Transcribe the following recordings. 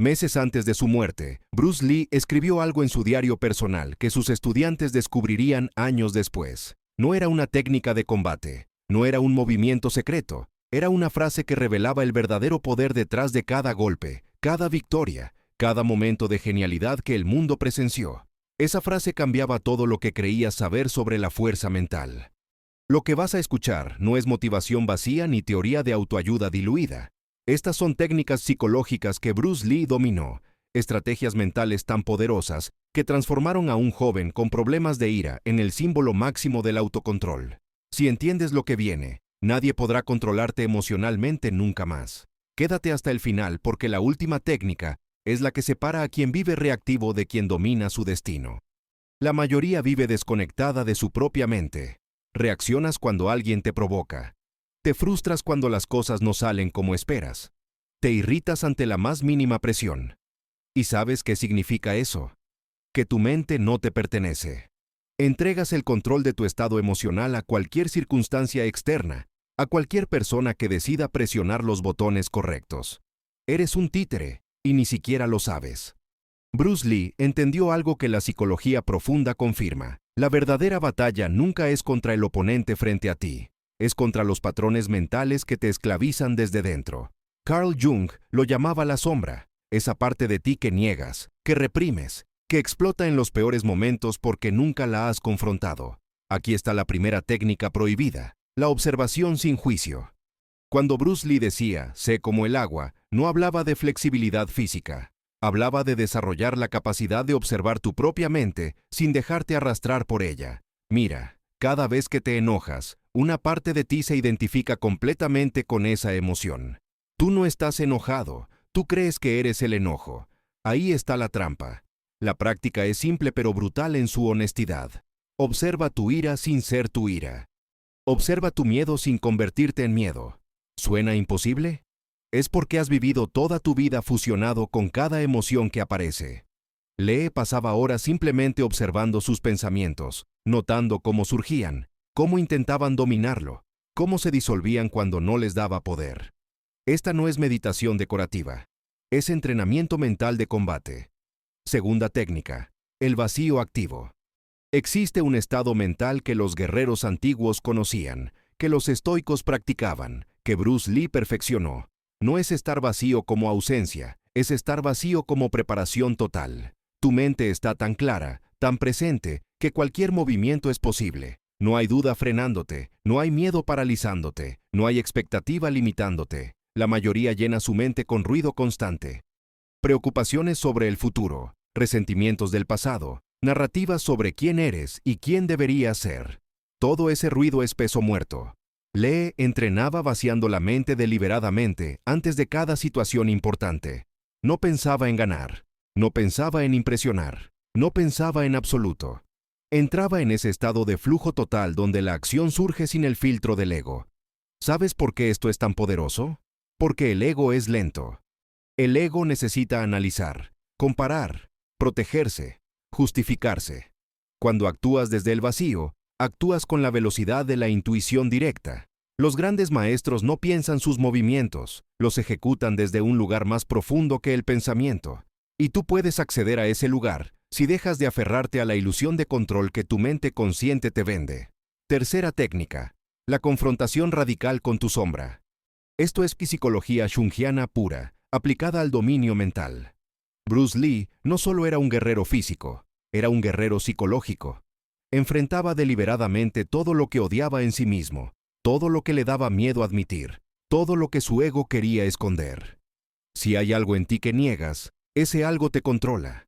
Meses antes de su muerte, Bruce Lee escribió algo en su diario personal que sus estudiantes descubrirían años después. No era una técnica de combate, no era un movimiento secreto, era una frase que revelaba el verdadero poder detrás de cada golpe, cada victoria, cada momento de genialidad que el mundo presenció. Esa frase cambiaba todo lo que creías saber sobre la fuerza mental. Lo que vas a escuchar no es motivación vacía ni teoría de autoayuda diluida. Estas son técnicas psicológicas que Bruce Lee dominó, estrategias mentales tan poderosas que transformaron a un joven con problemas de ira en el símbolo máximo del autocontrol. Si entiendes lo que viene, nadie podrá controlarte emocionalmente nunca más. Quédate hasta el final porque la última técnica es la que separa a quien vive reactivo de quien domina su destino. La mayoría vive desconectada de su propia mente. Reaccionas cuando alguien te provoca. Te frustras cuando las cosas no salen como esperas. Te irritas ante la más mínima presión. ¿Y sabes qué significa eso? Que tu mente no te pertenece. Entregas el control de tu estado emocional a cualquier circunstancia externa, a cualquier persona que decida presionar los botones correctos. Eres un títere, y ni siquiera lo sabes. Bruce Lee entendió algo que la psicología profunda confirma. La verdadera batalla nunca es contra el oponente frente a ti. Es contra los patrones mentales que te esclavizan desde dentro. Carl Jung lo llamaba la sombra, esa parte de ti que niegas, que reprimes, que explota en los peores momentos porque nunca la has confrontado. Aquí está la primera técnica prohibida, la observación sin juicio. Cuando Bruce Lee decía, sé como el agua, no hablaba de flexibilidad física. Hablaba de desarrollar la capacidad de observar tu propia mente sin dejarte arrastrar por ella. Mira, cada vez que te enojas, una parte de ti se identifica completamente con esa emoción. Tú no estás enojado, tú crees que eres el enojo. Ahí está la trampa. La práctica es simple pero brutal en su honestidad. Observa tu ira sin ser tu ira. Observa tu miedo sin convertirte en miedo. ¿Suena imposible? Es porque has vivido toda tu vida fusionado con cada emoción que aparece. Lee pasaba horas simplemente observando sus pensamientos, notando cómo surgían, cómo intentaban dominarlo, cómo se disolvían cuando no les daba poder. Esta no es meditación decorativa, es entrenamiento mental de combate. Segunda técnica, el vacío activo. Existe un estado mental que los guerreros antiguos conocían, que los estoicos practicaban, que Bruce Lee perfeccionó. No es estar vacío como ausencia, es estar vacío como preparación total. Tu mente está tan clara, tan presente, que cualquier movimiento es posible. No hay duda frenándote, no hay miedo paralizándote, no hay expectativa limitándote. La mayoría llena su mente con ruido constante. Preocupaciones sobre el futuro, resentimientos del pasado, narrativas sobre quién eres y quién deberías ser. Todo ese ruido es peso muerto. Lee entrenaba vaciando la mente deliberadamente antes de cada situación importante. No pensaba en ganar, no pensaba en impresionar, no pensaba en absoluto. Entraba en ese estado de flujo total donde la acción surge sin el filtro del ego. ¿Sabes por qué esto es tan poderoso? Porque el ego es lento. El ego necesita analizar, comparar, protegerse, justificarse. Cuando actúas desde el vacío, actúas con la velocidad de la intuición directa. Los grandes maestros no piensan sus movimientos, los ejecutan desde un lugar más profundo que el pensamiento. Y tú puedes acceder a ese lugar si dejas de aferrarte a la ilusión de control que tu mente consciente te vende. Tercera técnica, la confrontación radical con tu sombra. Esto es psicología junguiana pura, aplicada al dominio mental. Bruce Lee no solo era un guerrero físico, era un guerrero psicológico. Enfrentaba deliberadamente todo lo que odiaba en sí mismo, todo lo que le daba miedo admitir, todo lo que su ego quería esconder. Si hay algo en ti que niegas, ese algo te controla.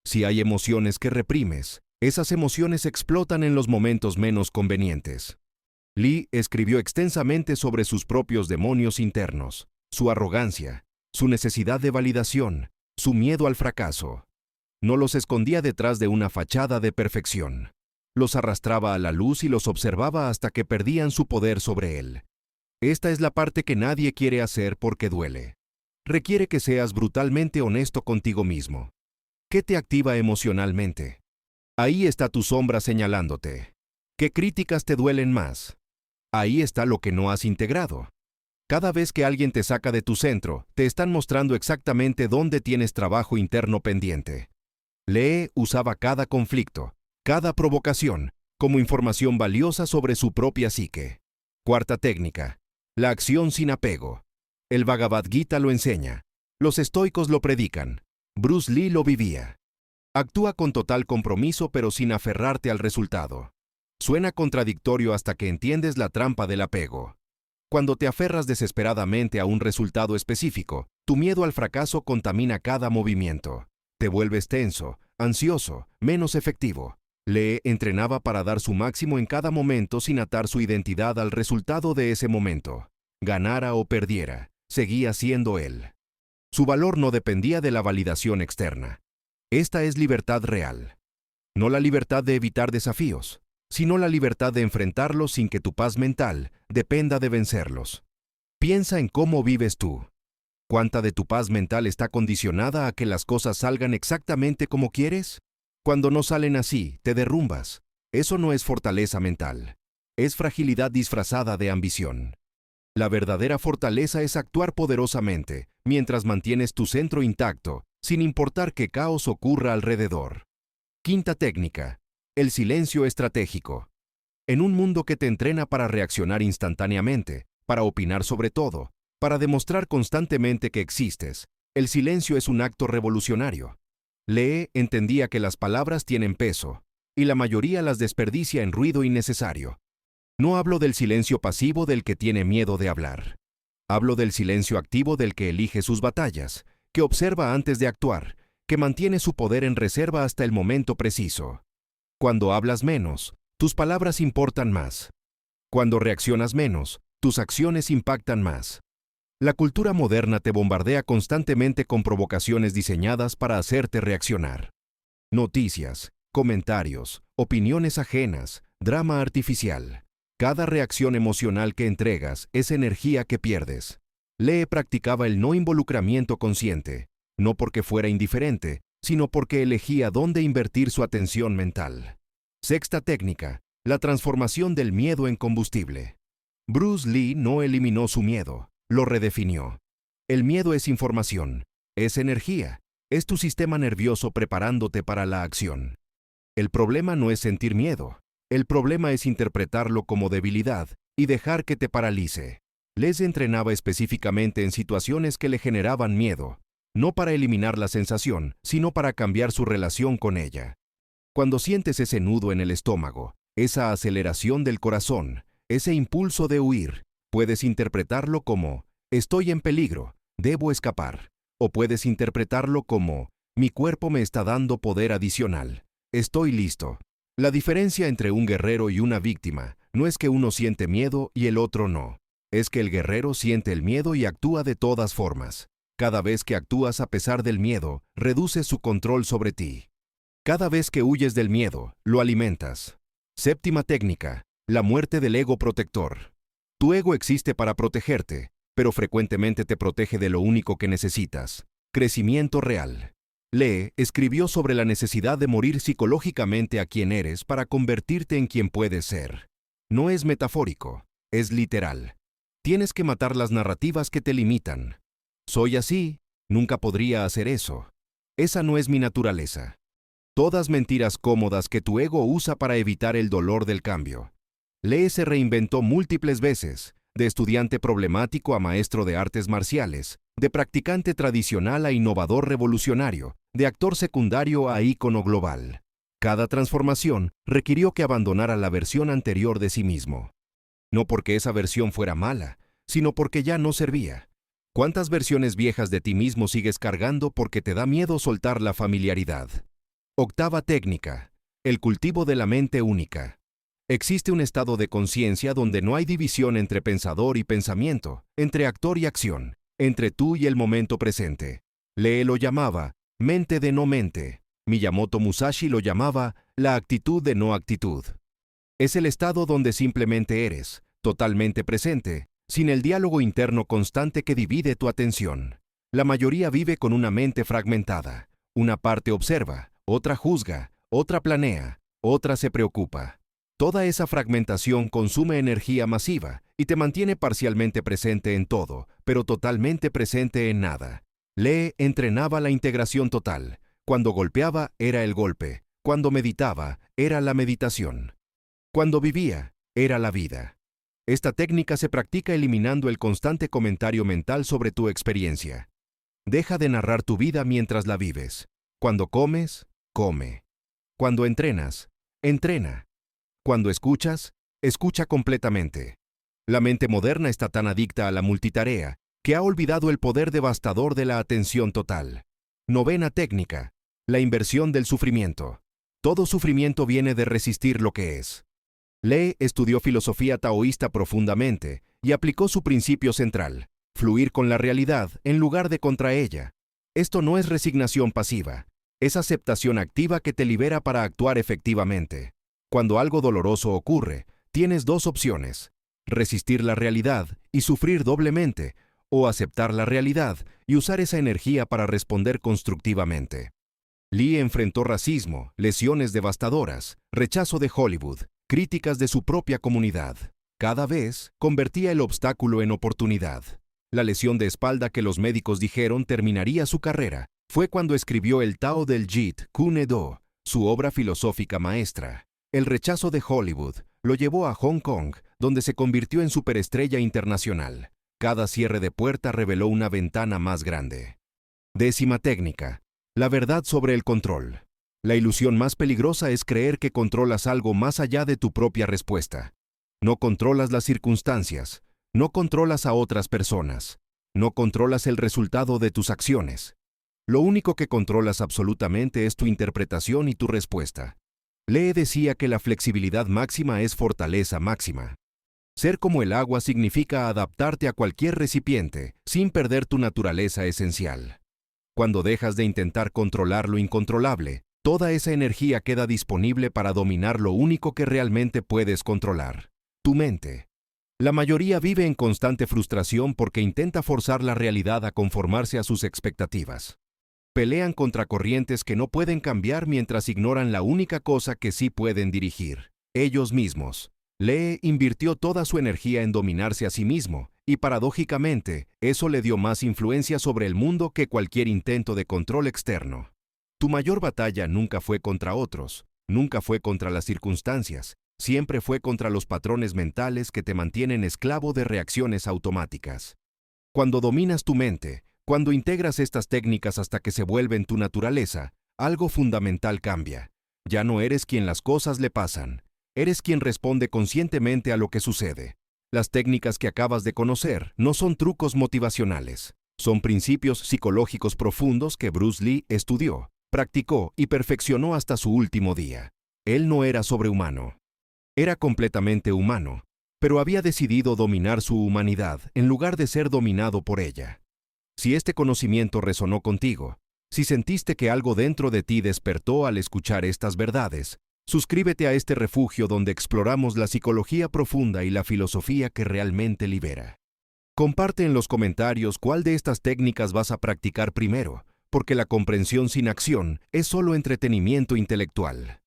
Si hay emociones que reprimes, esas emociones explotan en los momentos menos convenientes. Lee escribió extensamente sobre sus propios demonios internos, su arrogancia, su necesidad de validación, su miedo al fracaso. No los escondía detrás de una fachada de perfección. Los arrastraba a la luz y los observaba hasta que perdían su poder sobre él. Esta es la parte que nadie quiere hacer porque duele. Requiere que seas brutalmente honesto contigo mismo. ¿Qué te activa emocionalmente? Ahí está tu sombra señalándote. ¿Qué críticas te duelen más? Ahí está lo que no has integrado. Cada vez que alguien te saca de tu centro, te están mostrando exactamente dónde tienes trabajo interno pendiente. Lee usaba cada conflicto, cada provocación, como información valiosa sobre su propia psique. Cuarta técnica: la acción sin apego. El Bhagavad Gita lo enseña. Los estoicos lo predican. Bruce Lee lo vivía. Actúa con total compromiso pero sin aferrarte al resultado. Suena contradictorio hasta que entiendes la trampa del apego. Cuando te aferras desesperadamente a un resultado específico, tu miedo al fracaso contamina cada movimiento. Te vuelves tenso, ansioso, menos efectivo. Lee entrenaba para dar su máximo en cada momento sin atar su identidad al resultado de ese momento. Ganara o perdiera, seguía siendo él. Su valor no dependía de la validación externa. Esta es libertad real. No la libertad de evitar desafíos, sino la libertad de enfrentarlos sin que tu paz mental dependa de vencerlos. Piensa en cómo vives tú. ¿Cuánta de tu paz mental está condicionada a que las cosas salgan exactamente como quieres? Cuando no salen así, te derrumbas. Eso no es fortaleza mental. Es fragilidad disfrazada de ambición. La verdadera fortaleza es actuar poderosamente, mientras mantienes tu centro intacto, sin importar qué caos ocurra alrededor. Quinta técnica: el silencio estratégico. En un mundo que te entrena para reaccionar instantáneamente, para opinar sobre todo, para demostrar constantemente que existes, el silencio es un acto revolucionario. Lee entendía que las palabras tienen peso, y la mayoría las desperdicia en ruido innecesario. No hablo del silencio pasivo del que tiene miedo de hablar. Hablo del silencio activo del que elige sus batallas, que observa antes de actuar, que mantiene su poder en reserva hasta el momento preciso. Cuando hablas menos, tus palabras importan más. Cuando reaccionas menos, tus acciones impactan más. La cultura moderna te bombardea constantemente con provocaciones diseñadas para hacerte reaccionar. Noticias, comentarios, opiniones ajenas, drama artificial. Cada reacción emocional que entregas es energía que pierdes. Lee practicaba el no involucramiento consciente, no porque fuera indiferente, sino porque elegía dónde invertir su atención mental. Sexta técnica: la transformación del miedo en combustible. Bruce Lee no eliminó su miedo, lo redefinió. El miedo es información, es energía, es tu sistema nervioso preparándote para la acción. El problema no es sentir miedo. El problema es interpretarlo como debilidad y dejar que te paralice. Les entrenaba específicamente en situaciones que le generaban miedo, no para eliminar la sensación, sino para cambiar su relación con ella. Cuando sientes ese nudo en el estómago, esa aceleración del corazón, ese impulso de huir, puedes interpretarlo como «estoy en peligro, debo escapar», o puedes interpretarlo como «mi cuerpo me está dando poder adicional, estoy listo». La diferencia entre un guerrero y una víctima no es que uno siente miedo y el otro no. Es que el guerrero siente el miedo y actúa de todas formas. Cada vez que actúas a pesar del miedo, reduces su control sobre ti. Cada vez que huyes del miedo, lo alimentas. Séptima técnica: la muerte del ego protector. Tu ego existe para protegerte, pero frecuentemente te protege de lo único que necesitas: crecimiento real. Lee escribió sobre la necesidad de morir psicológicamente a quien eres para convertirte en quien puedes ser. No es metafórico, es literal. Tienes que matar las narrativas que te limitan. Soy así, nunca podría hacer eso. Esa no es mi naturaleza. Todas mentiras cómodas que tu ego usa para evitar el dolor del cambio. Lee se reinventó múltiples veces, de estudiante problemático a maestro de artes marciales, de practicante tradicional a innovador revolucionario, de actor secundario a ícono global. Cada transformación requirió que abandonara la versión anterior de sí mismo. No porque esa versión fuera mala, sino porque ya no servía. ¿Cuántas versiones viejas de ti mismo sigues cargando porque te da miedo soltar la familiaridad? Octava técnica: el cultivo de la mente única. Existe un estado de conciencia donde no hay división entre pensador y pensamiento, entre actor y acción, entre tú y el momento presente. Lee lo llamaba mente de no mente. Miyamoto Musashi lo llamaba la actitud de no actitud. Es el estado donde simplemente eres, totalmente presente, sin el diálogo interno constante que divide tu atención. La mayoría vive con una mente fragmentada. Una parte observa, otra juzga, otra planea, otra se preocupa. Toda esa fragmentación consume energía masiva y te mantiene parcialmente presente en todo, pero totalmente presente en nada. Lee entrenaba la integración total. Cuando golpeaba, era el golpe. Cuando meditaba, era la meditación. Cuando vivía, era la vida. Esta técnica se practica eliminando el constante comentario mental sobre tu experiencia. Deja de narrar tu vida mientras la vives. Cuando comes, come. Cuando entrenas, entrena. Cuando escuchas, escucha completamente. La mente moderna está tan adicta a la multitarea que ha olvidado el poder devastador de la atención total. Novena técnica: la inversión del sufrimiento. Todo sufrimiento viene de resistir lo que es. Lee estudió filosofía taoísta profundamente y aplicó su principio central: fluir con la realidad en lugar de contra ella. Esto no es resignación pasiva, es aceptación activa que te libera para actuar efectivamente. Cuando algo doloroso ocurre, tienes dos opciones: resistir la realidad y sufrir doblemente, o aceptar la realidad y usar esa energía para responder constructivamente. Lee enfrentó racismo, lesiones devastadoras, rechazo de Hollywood, críticas de su propia comunidad. Cada vez convertía el obstáculo en oportunidad. La lesión de espalda que los médicos dijeron terminaría su carrera fue cuando escribió el Tao del Jeet Kune Do, su obra filosófica maestra. El rechazo de Hollywood lo llevó a Hong Kong, donde se convirtió en superestrella internacional. Cada cierre de puerta reveló una ventana más grande. Décima técnica: la verdad sobre el control. La ilusión más peligrosa es creer que controlas algo más allá de tu propia respuesta. No controlas las circunstancias, no controlas a otras personas, no controlas el resultado de tus acciones. Lo único que controlas absolutamente es tu interpretación y tu respuesta. Lee decía que la flexibilidad máxima es fortaleza máxima. Ser como el agua significa adaptarte a cualquier recipiente sin perder tu naturaleza esencial. Cuando dejas de intentar controlar lo incontrolable, toda esa energía queda disponible para dominar lo único que realmente puedes controlar: tu mente. La mayoría vive en constante frustración porque intenta forzar la realidad a conformarse a sus expectativas. Pelean contra corrientes que no pueden cambiar mientras ignoran la única cosa que sí pueden dirigir: ellos mismos. Lee invirtió toda su energía en dominarse a sí mismo, y paradójicamente, eso le dio más influencia sobre el mundo que cualquier intento de control externo. Tu mayor batalla nunca fue contra otros, nunca fue contra las circunstancias, siempre fue contra los patrones mentales que te mantienen esclavo de reacciones automáticas. Cuando dominas tu mente, cuando integras estas técnicas hasta que se vuelven tu naturaleza, algo fundamental cambia. Ya no eres quien las cosas le pasan, eres quien responde conscientemente a lo que sucede. Las técnicas que acabas de conocer no son trucos motivacionales, son principios psicológicos profundos que Bruce Lee estudió, practicó y perfeccionó hasta su último día. Él no era sobrehumano. Era completamente humano, pero había decidido dominar su humanidad en lugar de ser dominado por ella. Si este conocimiento resonó contigo, si sentiste que algo dentro de ti despertó al escuchar estas verdades, suscríbete a este refugio donde exploramos la psicología profunda y la filosofía que realmente libera. Comparte en los comentarios cuál de estas técnicas vas a practicar primero, porque la comprensión sin acción es solo entretenimiento intelectual.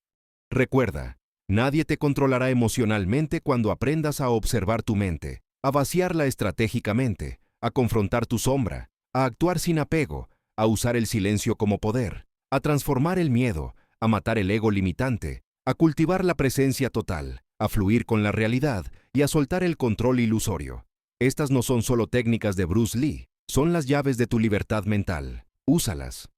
Recuerda, nadie te controlará emocionalmente cuando aprendas a observar tu mente, a vaciarla estratégicamente, a confrontar tu sombra, a actuar sin apego, a usar el silencio como poder, a transformar el miedo, a matar el ego limitante, a cultivar la presencia total, a fluir con la realidad y a soltar el control ilusorio. Estas no son solo técnicas de Bruce Lee, son las llaves de tu libertad mental. Úsalas.